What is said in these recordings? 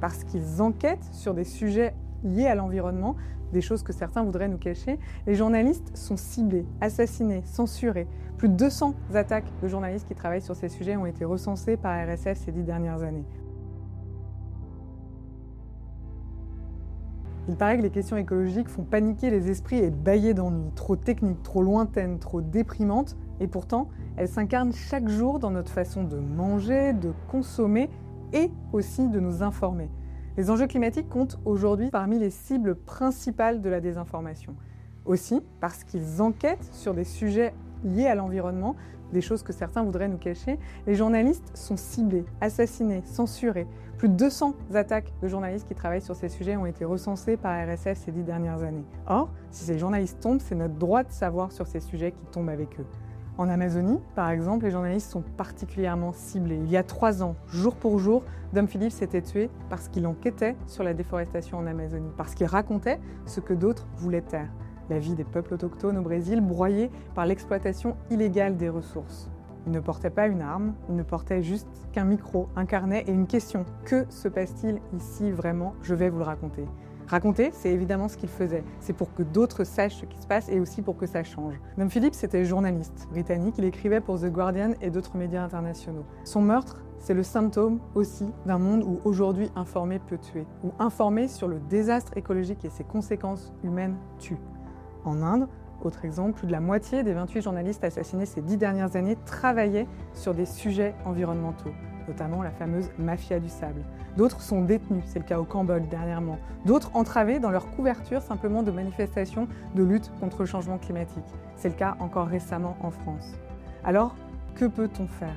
parce qu'ils enquêtent sur des sujets liés à l'environnement, des choses que certains voudraient nous cacher. Les journalistes sont ciblés, assassinés, censurés. Plus de 200 attaques de journalistes qui travaillent sur ces sujets ont été recensées par RSF ces 10 dernières années. Il paraît que les questions écologiques font paniquer les esprits et bâiller d'ennui. Trop techniques, trop lointaines, trop déprimantes. Et pourtant, elles s'incarnent chaque jour dans notre façon de manger, de consommer et aussi de nous informer. Les enjeux climatiques comptent aujourd'hui parmi les cibles principales de la désinformation. Aussi parce qu'ils enquêtent sur des sujets liés à l'environnement, des choses que certains voudraient nous cacher. Les journalistes sont ciblés, assassinés, censurés. Plus de 200 attaques de journalistes qui travaillent sur ces sujets ont été recensées par RSF ces 10 dernières années. Or, si ces journalistes tombent, c'est notre droit de savoir sur ces sujets qui tombent avec eux. En Amazonie, par exemple, les journalistes sont particulièrement ciblés. Il y a 3 ans, jour pour jour, Dom Phillips s'était tué parce qu'il enquêtait sur la déforestation en Amazonie, parce qu'il racontait ce que d'autres voulaient taire. La vie des peuples autochtones au Brésil, broyée par l'exploitation illégale des ressources. Il ne portait pas une arme, il ne portait juste qu'un micro, un carnet et une question. Que se passe-t-il ici vraiment? Je vais vous le raconter. Raconter, c'est évidemment ce qu'il faisait. C'est pour que d'autres sachent ce qui se passe et aussi pour que ça change. Dom Phillips était journaliste britannique, il écrivait pour The Guardian et d'autres médias internationaux. Son meurtre, c'est le symptôme aussi d'un monde où aujourd'hui informer peut tuer, où informer sur le désastre écologique et ses conséquences humaines tue. En Inde, autre exemple, plus de la moitié des 28 journalistes assassinés ces 10 dernières années travaillaient sur des sujets environnementaux, notamment la fameuse mafia du sable. D'autres sont détenus, c'est le cas au Cambodge dernièrement. D'autres entravés dans leur couverture simplement de manifestations de lutte contre le changement climatique. C'est le cas encore récemment en France. Alors, que peut-on faire?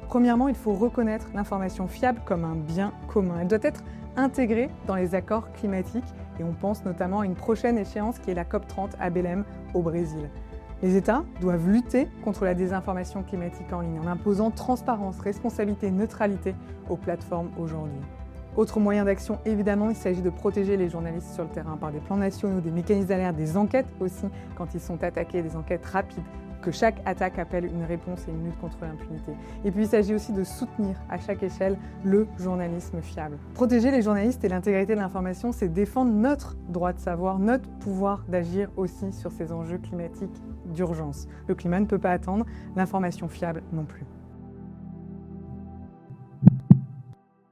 Premièrement, il faut reconnaître l'information fiable comme un bien commun. Elle doit être intégrée dans les accords climatiques et on pense notamment à une prochaine échéance qui est la COP30 à Belém au Brésil. Les États doivent lutter contre la désinformation climatique en ligne en imposant transparence, responsabilité, neutralité aux plateformes aujourd'hui. Autre moyen d'action, évidemment, il s'agit de protéger les journalistes sur le terrain par des plans nationaux, des mécanismes d'alerte, des enquêtes aussi quand ils sont attaqués, des enquêtes rapides, que chaque attaque appelle une réponse et une lutte contre l'impunité. Et puis il s'agit aussi de soutenir à chaque échelle le journalisme fiable. Protéger les journalistes et l'intégrité de l'information, c'est défendre notre droit de savoir, notre pouvoir d'agir aussi sur ces enjeux climatiques d'urgence. Le climat ne peut pas attendre, l'information fiable non plus.